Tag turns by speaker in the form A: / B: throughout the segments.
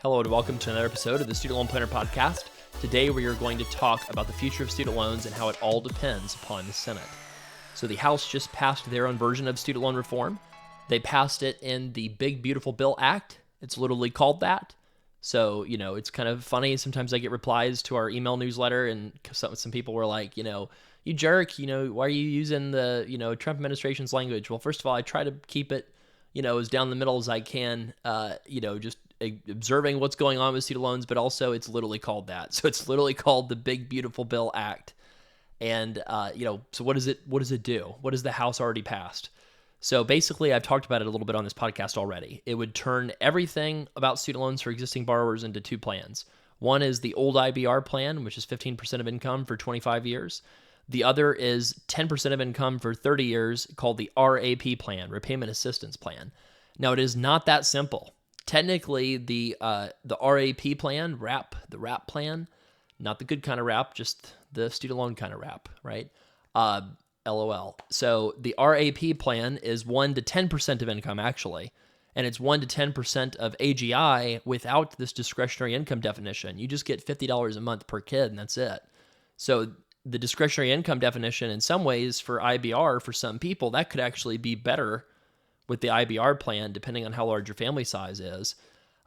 A: Hello and welcome to another episode of the Student Loan Planner Podcast. Today we are going to talk about the future of student loans and how it all depends upon the Senate. So the House just passed their own version of student loan reform. They passed it in the Big Beautiful Bill Act. It's literally called that. So, it's kind of funny. Sometimes I get replies to our email newsletter and some people were like, you jerk, why are you using the, Trump administration's language? Well, first of all, I try to keep it, as down the middle as I can, just observing what's going on with student loans, but also it's literally called that. So it's literally called the Big Beautiful Bill Act. And, so what does it do? What has the House already passed? So basically, I've talked about it a little bit on this podcast already. It would turn everything about student loans for existing borrowers into two plans. One is the Old IBR plan, which is 15% of income for 25 years. The other is 10% of income for 30 years, called the RAP plan, Repayment Assistance Plan. Now, it is not that simple. Technically, the RAP plan, the RAP plan, not the good kind of rap, just the student loan kind of rap, right? LOL. So the RAP plan is 1 to 10% of income, actually, and it's 1 to 10% of AGI without this discretionary income definition. You just get $50 a month per kid, and that's it. So the discretionary income definition, in some ways, for IBR, for some people, that could actually be better with the IBR plan, depending on how large your family size is,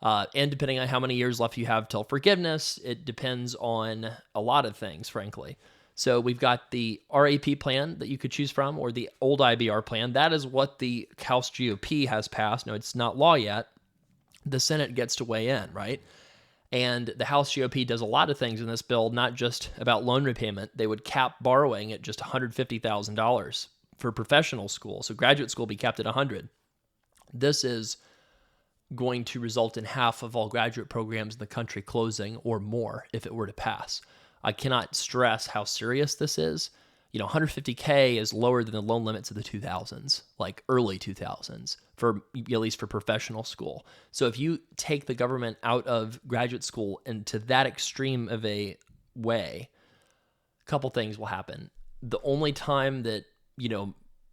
A: and depending on how many years left you have till forgiveness. It depends on a lot of things, frankly. So we've got the RAP plan that you could choose from, or the Old IBR plan. That is what the House GOP has passed. No, it's not law yet. The Senate gets to weigh in, right? And the House GOP does a lot of things in this bill, not just about loan repayment. They would cap borrowing at just $150,000 for professional school. So graduate school be capped at $100,000. This is going to result in half of all graduate programs in the country closing or more if it were to pass. I cannot stress how serious this is. $150K is lower than the loan limits of the 2000s, like early 2000s, for at least for professional school. So if you take the government out of graduate school into that extreme of a way, a couple things will happen. The only time that,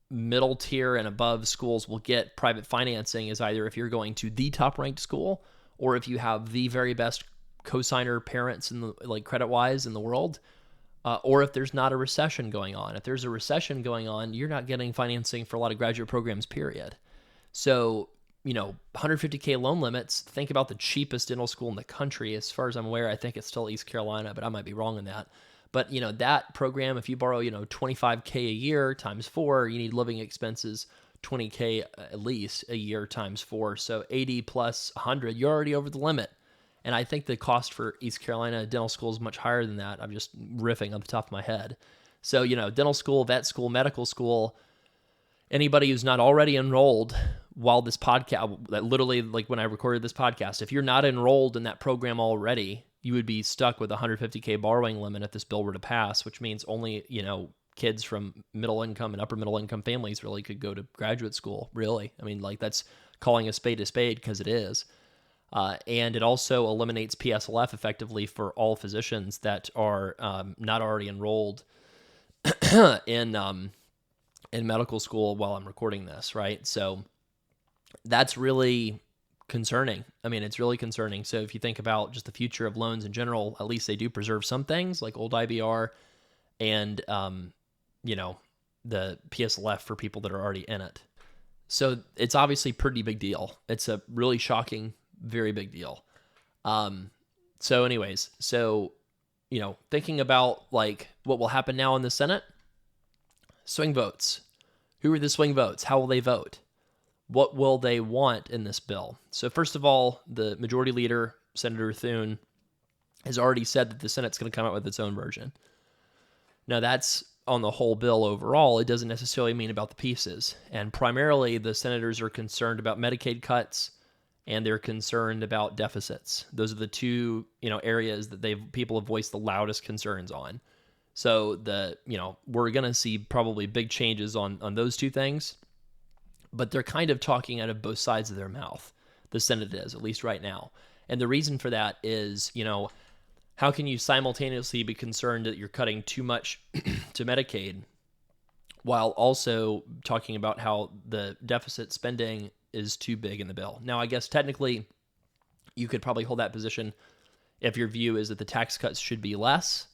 A: middle tier and above schools will get private financing is either if you're going to the top ranked school or if you have the very best cosigner parents in the credit wise in the world, or if there's not a recession going on. If there's a recession going on, you're not getting financing for a lot of graduate programs, period. So, $150K loan limits, think about the cheapest dental school in the country. As far as I'm aware, I think it's still East Carolina, but I might be wrong on that. But, that program, if you borrow, $25K a year times 4, you need living expenses, $20K at least a year times 4. So 80 plus 100, you're already over the limit. And I think the cost for East Carolina dental school is much higher than that. I'm just riffing on the top of my head. So, dental school, vet school, medical school, anybody who's not already enrolled while this podcast, that literally like when I recorded this podcast, if you're not enrolled in that program already, you would be stuck with a $150K borrowing limit if this bill were to pass, which means only, kids from middle income and upper middle income families really could go to graduate school, really. I mean, that's calling a spade because it is. And it also eliminates PSLF effectively for all physicians that are not already enrolled in medical school while I'm recording this, right? So that's really concerning. I mean, it's really concerning. So if you think about just the future of loans in general, at least they do preserve some things like Old IBR and, the PSLF for people that are already in it. So it's obviously a pretty big deal. It's a really shocking, very big deal. So anyways, thinking about what will happen now in the Senate, swing votes. Who are the swing votes? How will they vote? What will they want in this bill? So first of all, the majority leader, Senator Thune, has already said that the Senate's going to come out with its own version. Now that's on the whole bill overall. It doesn't necessarily mean about the pieces. And primarily the senators are concerned about Medicaid cuts and they're concerned about deficits. Those are the two, areas that people have voiced the loudest concerns on. So we're going to see probably big changes on those two things, but they're kind of talking out of both sides of their mouth. The Senate is, at least right now. And the reason for that is, how can you simultaneously be concerned that you're cutting too much to Medicaid while also talking about how the deficit spending is too big in the bill? Now, I guess technically You could probably hold that position if your view is that the tax cuts should be less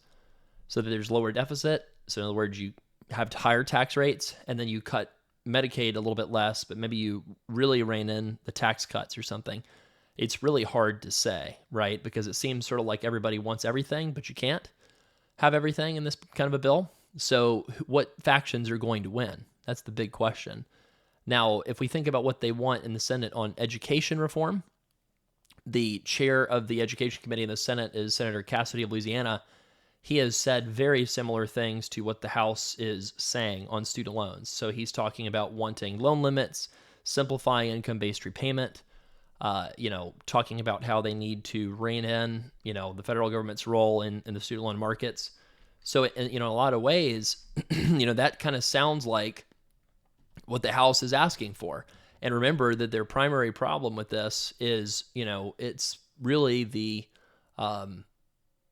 A: so that there's lower deficit. So in other words, you have higher tax rates and then you cut Medicaid a little bit less, but maybe you really rein in the tax cuts or something. It's really hard to say, right? Because it seems sort of like everybody wants everything, but you can't have everything in this kind of a bill. So what factions are going to win? That's the big question. Now, if we think about what they want in the Senate on education reform, the chair of the Education Committee in the Senate is Senator Cassidy of Louisiana. He has said very similar things to what the House is saying on student loans. So he's talking about wanting loan limits, simplifying income-based repayment, talking about how they need to rein in, the federal government's role in the student loan markets. So, in a lot of ways, that kind of sounds like what the House is asking for. And remember that their primary problem with this is, it's really the,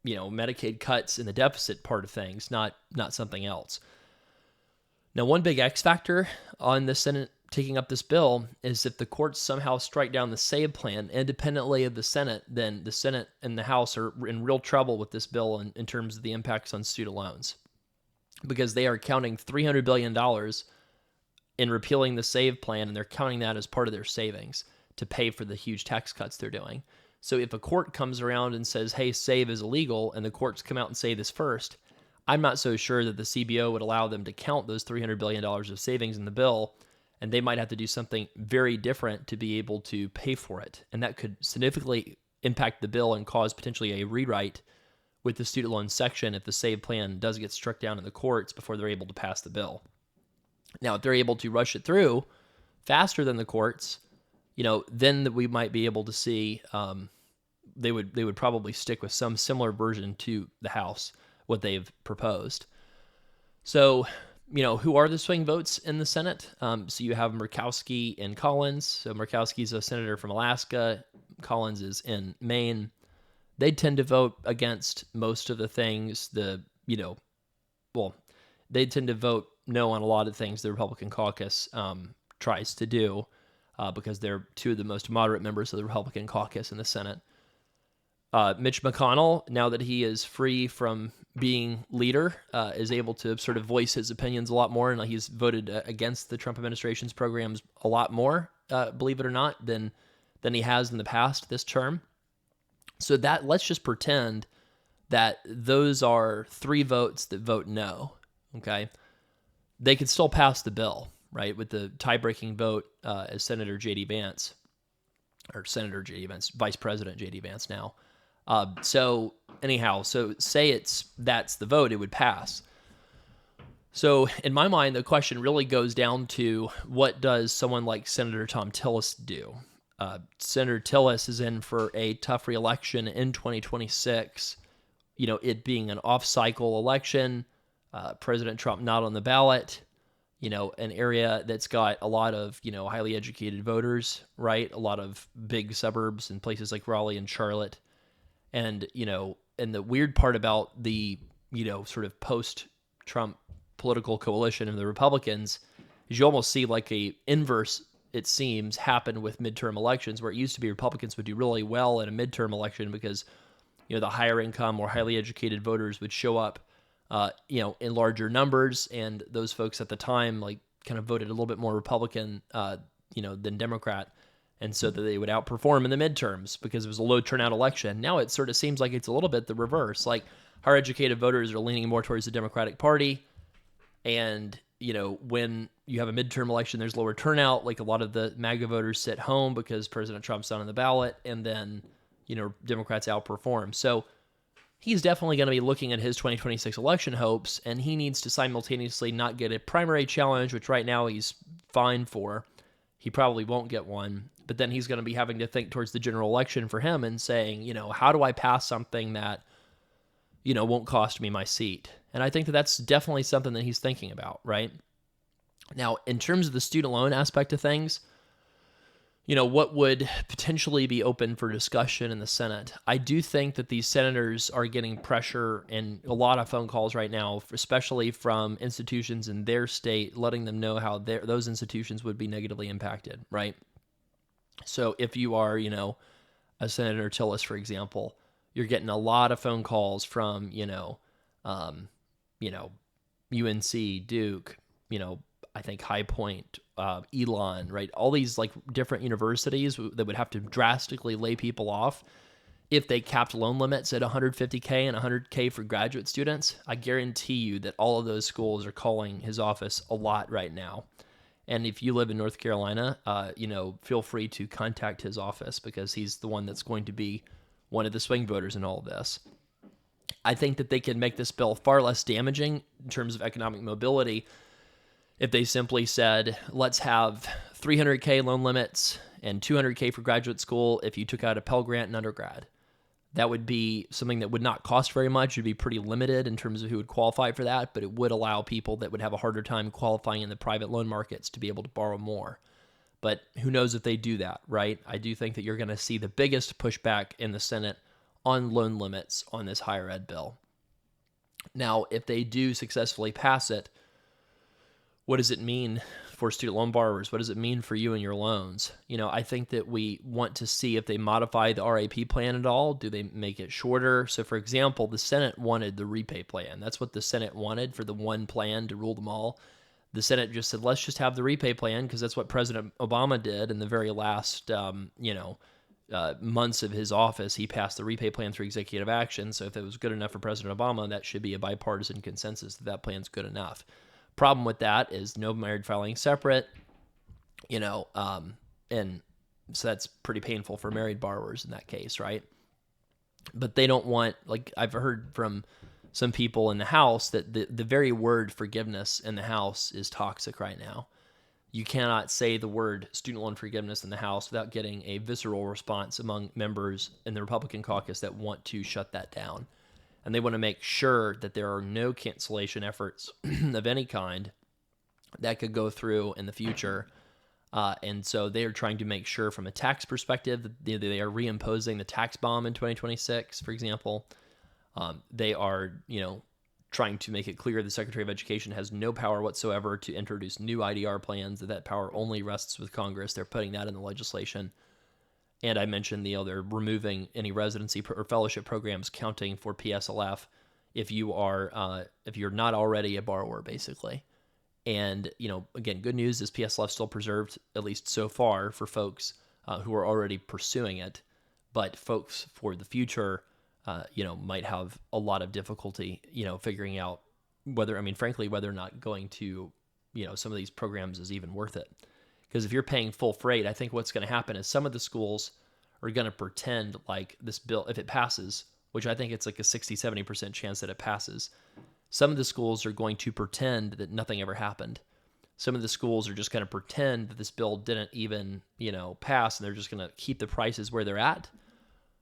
A: Medicaid cuts in the deficit part of things, not something else. Now, one big X factor on the Senate taking up this bill is if the courts somehow strike down the SAVE plan independently of the Senate, then the Senate and the House are in real trouble with this bill in terms of the impacts on student loans, because they are counting $300 billion in repealing the SAVE plan, and they're counting that as part of their savings to pay for the huge tax cuts they're doing. So if a court comes around and says, hey, SAVE is illegal, and the courts come out and say this first, I'm not so sure that the CBO would allow them to count those $300 billion of savings in the bill, and they might have to do something very different to be able to pay for it. And that could significantly impact the bill and cause potentially a rewrite with the student loan section if the SAVE plan does get struck down in the courts before they're able to pass the bill. Now, if they're able to rush it through faster than the courts, then we might be able to see they would probably stick with some similar version to the House, what they've proposed. So, who are the swing votes in the Senate? So you have Murkowski and Collins. So Murkowski's a senator from Alaska. Collins is in Maine. They tend to vote against most of the things they tend to vote no on a lot of things the Republican caucus tries to do because they're two of the most moderate members of the Republican caucus in the Senate. Mitch McConnell, now that he is free from being leader, is able to sort of voice his opinions a lot more, and he's voted against the Trump administration's programs a lot more, believe it or not, than he has in the past this term. So that let's just pretend that those are 3 votes that vote no. Okay, they could still pass the bill, right, with the tie-breaking vote as Senator J.D. Vance, Vice President J.D. Vance now. So say that's the vote, it would pass. So in my mind, the question really goes down to what does someone like Senator Tom Tillis do? Senator Tillis is in for a tough re-election in 2026, it being an off-cycle election, President Trump not on the ballot, an area that's got a lot of, highly educated voters, right? A lot of big suburbs in places like Raleigh and Charlotte. And, and the weird part about the, sort of post-Trump political coalition of the Republicans is you almost see like a inverse, it seems, happen with midterm elections, where it used to be Republicans would do really well in a midterm election because, the higher income or highly educated voters would show up, in larger numbers. And those folks at the time, kind of voted a little bit more Republican, than Democrat. And so that they would outperform in the midterms because it was a low turnout election. Now it sort of seems like it's a little bit the reverse. Like higher educated voters are leaning more towards the Democratic Party. And, when you have a midterm election, there's lower turnout. Like a lot of the MAGA voters sit home because President Trump's not on the ballot. And then, Democrats outperform. So he's definitely going to be looking at his 2026 election hopes. And he needs to simultaneously not get a primary challenge, which right now he's fine for. He probably won't get one. But then he's going to be having to think towards the general election for him and saying, how do I pass something that, won't cost me my seat? And I think that that's definitely something that he's thinking about, right? Now, in terms of the student loan aspect of things, what would potentially be open for discussion in the Senate? I do think that these senators are getting pressure and a lot of phone calls right now, especially from institutions in their state, letting them know how those institutions would be negatively impacted, right? So if you are, a Senator Tillis, for example, you're getting a lot of phone calls from, UNC, Duke, I think High Point, Elon, right? All these like different universities that would have to drastically lay people off if they capped loan limits at $150K and $100K for graduate students. I guarantee you that all of those schools are calling his office a lot right now. And if you live in North Carolina, feel free to contact his office because he's the one that's going to be one of the swing voters in all of this. I think that they can make this bill far less damaging in terms of economic mobility if they simply said, let's have $300K loan limits and $200K for graduate school if you took out a Pell Grant in undergrad. That would be something that would not cost very much. It would be pretty limited in terms of who would qualify for that, but it would allow people that would have a harder time qualifying in the private loan markets to be able to borrow more. But who knows if they do that, right? I do think that you're going to see the biggest pushback in the Senate on loan limits on this higher ed bill. Now, if they do successfully pass it, what does it mean for student loan borrowers? What does it mean for you and your loans? I think that we want to see if they modify the RAP plan at all. Do they make it shorter? So, for example, the Senate wanted the repay plan. That's what the Senate wanted for the one plan to rule them all. The Senate just said, let's just have the repay plan because that's what President Obama did in the very last, months of his office. He passed the repay plan through executive action. So if it was good enough for President Obama, that should be a bipartisan consensus that plan's good enough. Problem with that is no married filing separate, and so that's pretty painful for married borrowers in that case, right? But they don't want, like I've heard from some people in the House that the very word forgiveness in the House is toxic right now. You cannot say the word student loan forgiveness in the House without getting a visceral response among members in the Republican caucus that want to shut that down. And they want to make sure that there are no cancellation efforts of any kind that could go through in the future. And so they are trying to make sure from a tax perspective that they are reimposing the tax bomb in 2026, for example. They are, trying to make it clear the Secretary of Education has no power whatsoever to introduce new IDR plans, that power only rests with Congress. They're putting that in the legislation. And I mentioned they're removing any residency or fellowship programs counting for PSLF if you're not already a borrower, basically. And, again, good news is PSLF still preserved, at least so far, for folks who are already pursuing it. But folks for the future, might have a lot of difficulty, figuring out whether or not going to, some of these programs is even worth it. Because if you're paying full freight, I think what's going to happen is some of the schools are going to pretend like this bill, if it passes, which I think it's like a 60-70% chance that it passes, some of the schools are going to pretend that nothing ever happened. Some of the schools are just going to pretend that this bill didn't even, pass, and they're just going to keep the prices where they're at,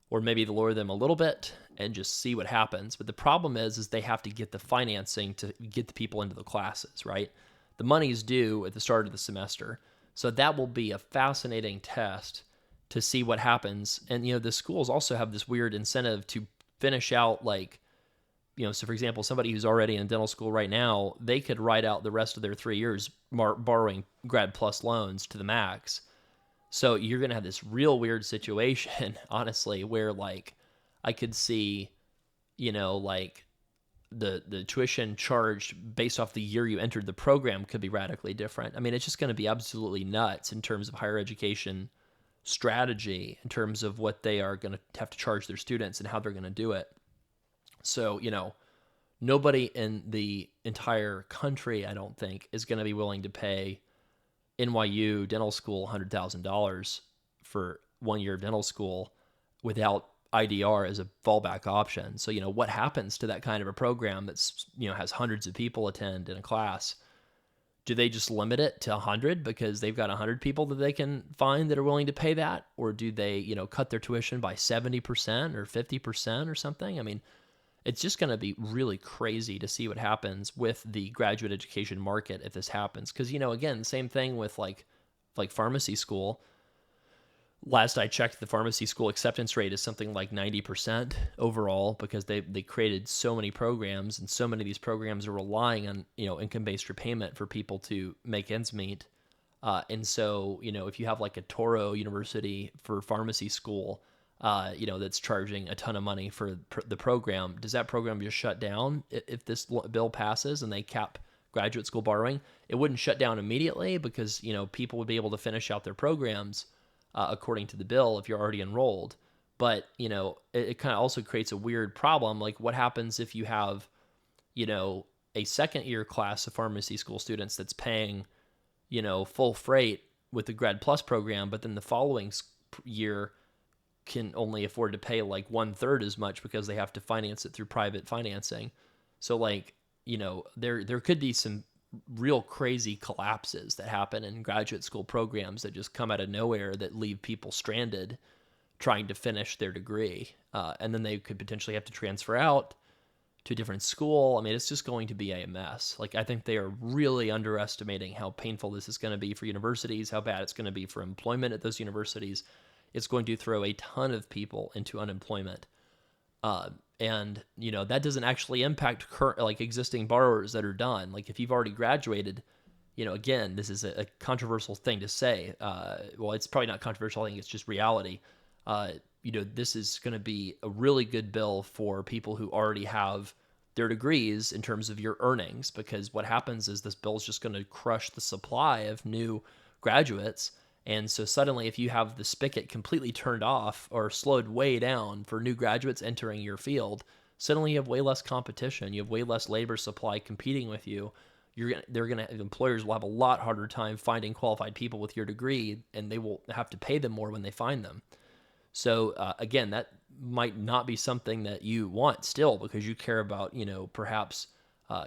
A: or maybe lower them a little bit and just see what happens. But the problem is they have to get the financing to get the people into the classes, right? The money is due at the start of the semester. So that will be a fascinating test to see what happens. And, the schools also have this weird incentive to finish out so for example, somebody who's already in dental school right now, they could ride out the rest of their 3 years borrowing Grad Plus loans to the max. So you're going to have this real weird situation, honestly, where I could see, the tuition charged based off the year you entered the program could be radically different. I mean, it's just going to be absolutely nuts in terms of higher education strategy, in terms of what they are going to have to charge their students and how they're going to do it. So, nobody in the entire country, I don't think, is going to be willing to pay NYU dental school $100,000 for 1 year of dental school without IDR as a fallback option. So, what happens to that kind of a program that's, has hundreds of people attend in a class? Do they just limit it to 100 because they've got 100 people that they can find that are willing to pay that? Or do they, cut their tuition by 70% or 50% or something? I mean, it's just going to be really crazy to see what happens with the graduate education market if this happens. Because, again, same thing with like pharmacy school. Last I checked, the pharmacy school acceptance rate is something like 90% overall, because they created so many programs, and so many of these programs are relying on, income-based repayment for people to make ends meet. And so, if you have like a Toro University for pharmacy school, that's charging a ton of money for the program. Does that program just shut down if this bill passes and they cap graduate school borrowing? It wouldn't shut down immediately because, people would be able to finish out their programs according to the bill if you're already enrolled. But, it kind of also creates a weird problem. Like, what happens if you have, a second year class of pharmacy school students that's paying, full freight with the Grad Plus program, but then the following year can only afford to pay like 1/3 as much because they have to finance it through private financing. So there could be some real crazy collapses that happen in graduate school programs that just come out of nowhere that leave people stranded trying to finish their degree. And then they could potentially have to transfer out to a different school. I mean, it's just going to be a mess. I think they are really underestimating how painful this is going to be for universities, how bad it's going to be for employment at those universities. It's going to throw a ton of people into unemployment. And that doesn't actually impact current, existing borrowers that are done. If you've already graduated, again, this is a controversial thing to say. Well, it's probably not controversial. I think it's just reality. This is going to be a really good bill for people who already have their degrees in terms of your earnings, because what happens is this bill is just going to crush the supply of new graduates. And so suddenly, if you have the spigot completely turned off or slowed way down for new graduates entering your field, suddenly you have way less competition. You have way less labor supply competing with you. Employers will have a lot harder time finding qualified people with your degree, and they will have to pay them more when they find them. So again, that might not be something that you want still, because you care about, perhaps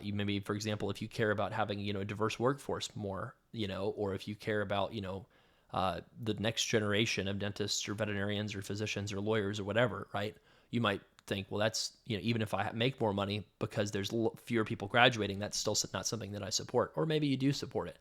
A: you maybe, for example, if you care about having, a diverse workforce more, or if you care about, the next generation of dentists or veterinarians or physicians or lawyers or whatever, right? You might think, well, that's, even if I make more money because there's fewer people graduating, that's still not something that I support. Or maybe you do support it.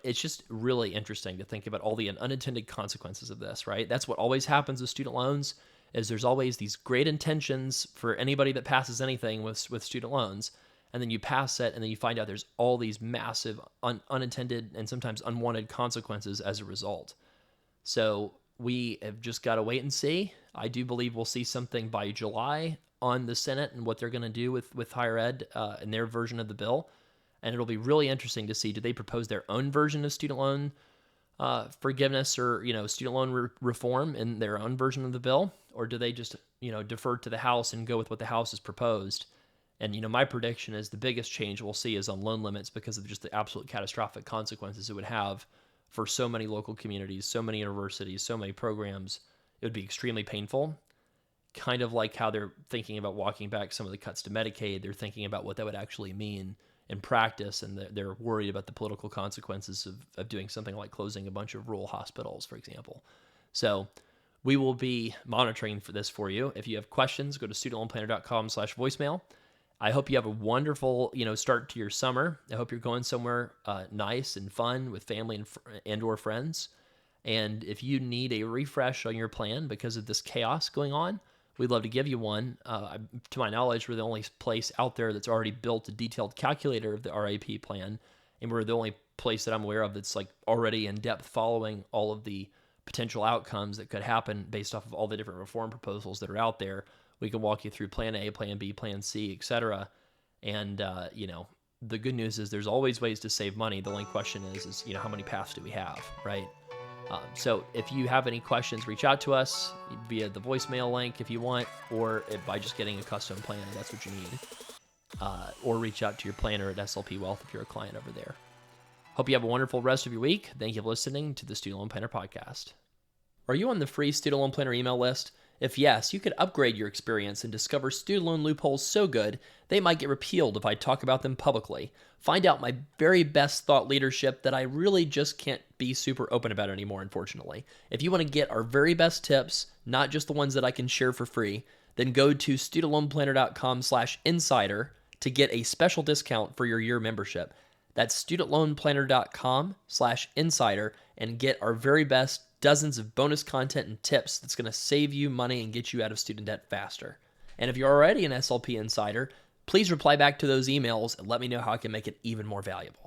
A: It's just really interesting to think about all the unintended consequences of this, right? That's what always happens with student loans, is there's always these great intentions for anybody that passes anything with student loans. And then you pass it, and then you find out there's all these massive unintended and sometimes unwanted consequences as a result. So we have just got to wait and see. I do believe we'll see something by July on the Senate and what they're going to do with higher ed and their version of the bill. And it'll be really interesting to see, do they propose their own version of student loan forgiveness or, student loan reform in their own version of the bill? Or do they just, defer to the House and go with what the House has proposed? And, my prediction is the biggest change we'll see is on loan limits, because of just the absolute catastrophic consequences it would have for so many local communities, so many universities, so many programs. It would be extremely painful. Kind of like how they're thinking about walking back some of the cuts to Medicaid. They're thinking about what that would actually mean in practice, and they're worried about the political consequences of doing something like closing a bunch of rural hospitals, for example. So we will be monitoring for this for you. If you have questions, go to studentloanplanner.com/voicemail. I hope you have a wonderful, start to your summer. I hope you're going somewhere nice and fun with family and or friends. And if you need a refresh on your plan because of this chaos going on, we'd love to give you one. To my knowledge, we're the only place out there that's already built a detailed calculator of the RAP plan. And we're the only place that I'm aware of that's already in depth following all of the potential outcomes that could happen based off of all the different reform proposals that are out there. We can walk you through plan A, plan B, plan C, etc. And, the good news is there's always ways to save money. The only question is how many paths do we have, right? So if you have any questions, reach out to us via the voicemail link if you want, or by just getting a custom plan if that's what you need. Or reach out to your planner at SLP Wealth if you're a client over there. Hope you have a wonderful rest of your week. Thank you for listening to the Student Loan Planner Podcast. Are you on the free Student Loan Planner email list? If yes, you could upgrade your experience and discover student loan loopholes so good they might get repealed if I talk about them publicly. Find out my very best thought leadership that I really just can't be super open about anymore, unfortunately. If you want to get our very best tips, not just the ones that I can share for free, then go to studentloanplanner.com/insider to get a special discount for your year membership. That's studentloanplanner.com/insider and get our very best dozens of bonus content and tips that's going to save you money and get you out of student debt faster. And if you're already an SLP Insider, please reply back to those emails and let me know how I can make it even more valuable.